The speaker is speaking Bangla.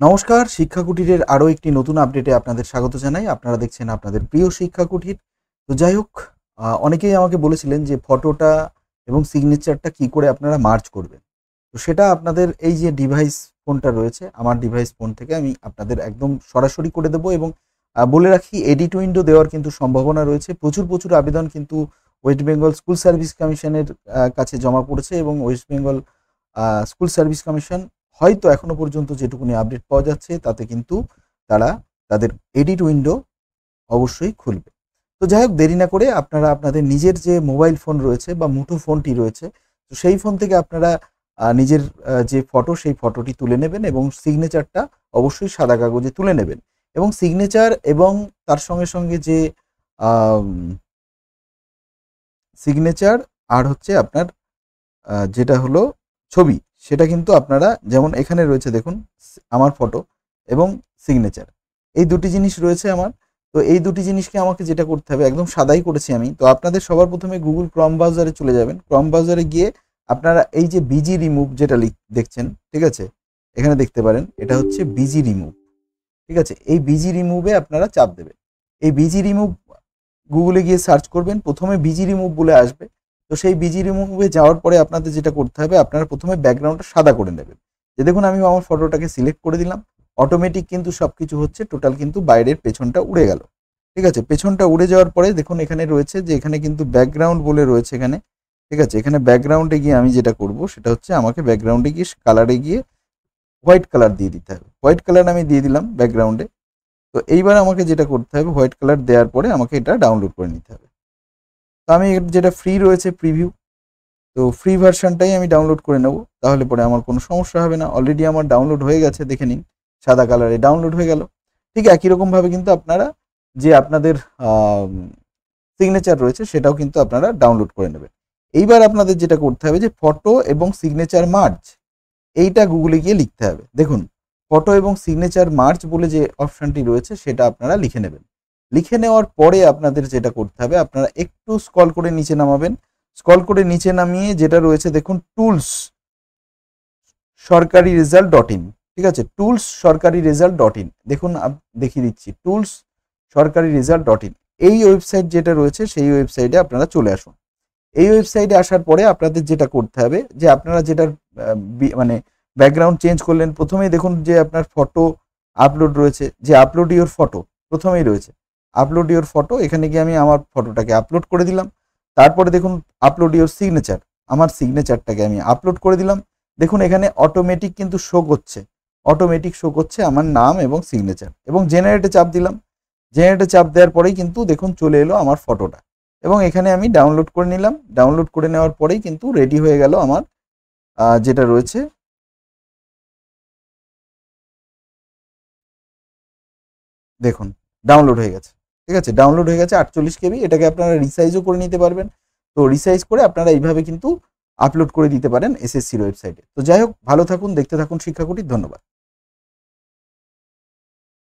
নমস্কার, শিক্ষা কুটিরের আরো একটি নতুন আপডেটে আপনাদের স্বাগত জানাই। আপনারা দেখছেন আপনাদের প্রিয় শিক্ষা কুটির। তো যাই হোক, অনেকেই আমাকে বলেছিলেন যে ফটোটা এবং সিগনেচারটা কি করে আপনারা মার্জ করবেন। তো সেটা আপনাদের এই যে ডিভাইস ফোনটা রয়েছে, আমার ডিভাইস ফোন থেকে আমি আপনাদের একদম সরাসরি করে দেবো। এবং বলে রাখি, এডিট উইন্ডো দেওয়ার কিন্তু সম্ভাবনা রয়েছে। প্রচুর আবেদন কিন্তু ওয়েস্ট বেঙ্গল স্কুল সার্ভিস কমিশনের কাছে জমা পড়েছে, এবং West Bengal school service commission হয়তো এখনো পর্যন্ত যেটুকুনি আপডেট পাওয়া যাচ্ছে তাতে কিন্তু তারা তাদের এডিট উইন্ডো অবশ্যই খুলবে। তো যাই হোক, দেরি না করে আপনারা আপনাদের নিজের যে মোবাইল ফোন রয়েছে বা মুঠো ফোনটি রয়েছে, তো সেই ফোন থেকে আপনারা নিজের যে ফটো, সেই ফটোটি তুলে নেবেন এবং সিগনেচারটা অবশ্যই সাদা কাগজে তুলে নেবেন। এবং সিগনেচার এবং তার সঙ্গে সঙ্গে যে সিগনেচার আর হচ্ছে আপনার যেটা হলো ছবি, সেটা কিন্তু আপনারা যেমন এখানে রয়েছে দেখুন, আমার ফটো এবং সিগনেচার, এই দুটি জিনিস রয়েছে আমার। তো এই দুটি জিনিসকে আমাকে যেটা করতে হবে, একদম সাদাই করেছি আমি। তো আপনাদের সবার প্রথমে গুগল ক্রম ব্রাউজারে চলে যাবেন। ক্রম ব্রাউজারে গিয়ে আপনারা এই যে বিজি রিমুভ যেটা দেখছেন, ঠিক আছে, এখানে দেখতে পারেন এটা হচ্ছে বিজি রিমুভ। ঠিক আছে, এই বিজি রিমুভে আপনারা চাপ দেবেন। এই বিজি রিমুভ গুগলে গিয়ে সার্চ করবেন, প্রথমে বিজি রিমুভ বলে আসবে। তো সেই বিজি রিমুভে যাওয়ার পরে আপনাদের যেটা করতে হবে, আপনারা প্রথমে ব্যাকগ্রাউন্ডটা সাদা করে নেবেন। যে দেখুন, আমি আমার ফটোটাকে সিলেক্ট করে দিলাম, অটোমেটিক কিন্তু সব কিছু হচ্ছে, টোটাল কিন্তু বাইরের পেছনটা উড়ে গেল। ঠিক আছে, পেছনটা উড়ে যাওয়ার পরে দেখুন এখানে রয়েছে যে এখানে কিন্তু ব্যাকগ্রাউন্ড বলে রয়েছে এখানে। ঠিক আছে, এখানে ব্যাকগ্রাউন্ডে গিয়ে আমি যেটা করব সেটা হচ্ছে, আমাকে ব্যাকগ্রাউন্ডে গিয়ে কালারে গিয়ে হোয়াইট কালার দিয়ে দিতে হবে। হোয়াইট কালার আমি দিয়ে দিলাম ব্যাকগ্রাউন্ডে। তো এইবার আমাকে যেটা করতে হবে, হোয়াইট কালার দেওয়ার পরে আমাকে এটা ডাউনলোড করে নিতে হবে। তো আমি যেটা ফ্রি রয়েছে প্রিভিউ, তো ফ্রি ভার্সনটাই আমি ডাউনলোড করে নেব, তাহলে পরে আমার কোনো সমস্যা হবে না। অলরেডি আমার ডাউনলোড হয়ে গেছে, দেখে নিন, সাদা কালারে ডাউনলোড হয়ে গেল। ঠিক একই রকমভাবে কিন্তু আপনারা যে আপনাদের সিগনেচার রয়েছে সেটাও কিন্তু আপনারা ডাউনলোড করে নেবেন। এইবার আপনাদের যেটা করতে হবে যে ফটো এবং সিগনেচার মার্জ, এইটা গুগলে গিয়ে লিখতে হবে। দেখুন, ফটো এবং সিগনেচার মার্জ বলে যে অপশানটি রয়েছে সেটা আপনারা লিখে নেবেন। লিখে নেওয়ার পরে আপনাদের যেটা করতে হবে, আপনারা একটু স্ক্রল করে নিচে নামাবেন। স্ক্রল করে নিচে নামিয়ে যেটা রয়েছে দেখুন, টুলস সরকারি রেজাল্ট ডট ইন। ঠিক আছে, টুলস সরকারি রেজাল্ট ডট ইন, দেখুন দেখিয়ে দিচ্ছি, টুলস সরকারি রেজাল্ট ডট ইন, এই ওয়েবসাইট যেটা রয়েছে সেই ওয়েবসাইটে আপনারা চলে আসুন। এই ওয়েবসাইটে আসার পরে আপনাদের যেটা করতে হবে, যে আপনারা যেটার মানে ব্যাকগ্রাউন্ড চেঞ্জ করলেন, প্রথমেই দেখুন যে আপনার ফটো আপলোড রয়েছে, যে আপলোড ইওর ফটো প্রথমেই রয়েছে, আপলোড ইওর ফটো। এখানে গিয়ে আমি আমার ফটোটাকে আপলোড করে দিলাম। তারপরে দেখুন আপলোড ইওর সিগনেচার, আমার সিগনেচারটাকে আমি আপলোড করে দিলাম। দেখুন এখানে অটোমেটিক কিন্তু শো করছে, অটোমেটিক শো করছে আমার নাম এবং সিগনেচার, এবং জেনারেটে চাপ দিলাম। জেনারেটে চাপ দেওয়ার পরেই কিন্তু দেখুন চলে এলো আমার ফটোটা, এবং এখানে আমি ডাউনলোড করে নিলাম। ডাউনলোড করে নেওয়ার পরেই কিন্তু রেডি হয়ে গেল আমার যেটা রয়েছে, দেখুন ডাউনলোড হয়ে গেছে। ঠিক আছে, ডাউনলোড হয়ে গেছে 48 কেবি। এটাকে আপনারা রিসাইজও করে নিতে পারবেন। তো রিসাইজ করে আপনারা এইভাবে কিন্তু আপলোড করে দিতে পারেন এসএসসির ওয়েবসাইটে। তো যাই হোক, ভালো থাকুন, দেখতে থাকুন শিক্ষাকুটির। ধন্যবাদ।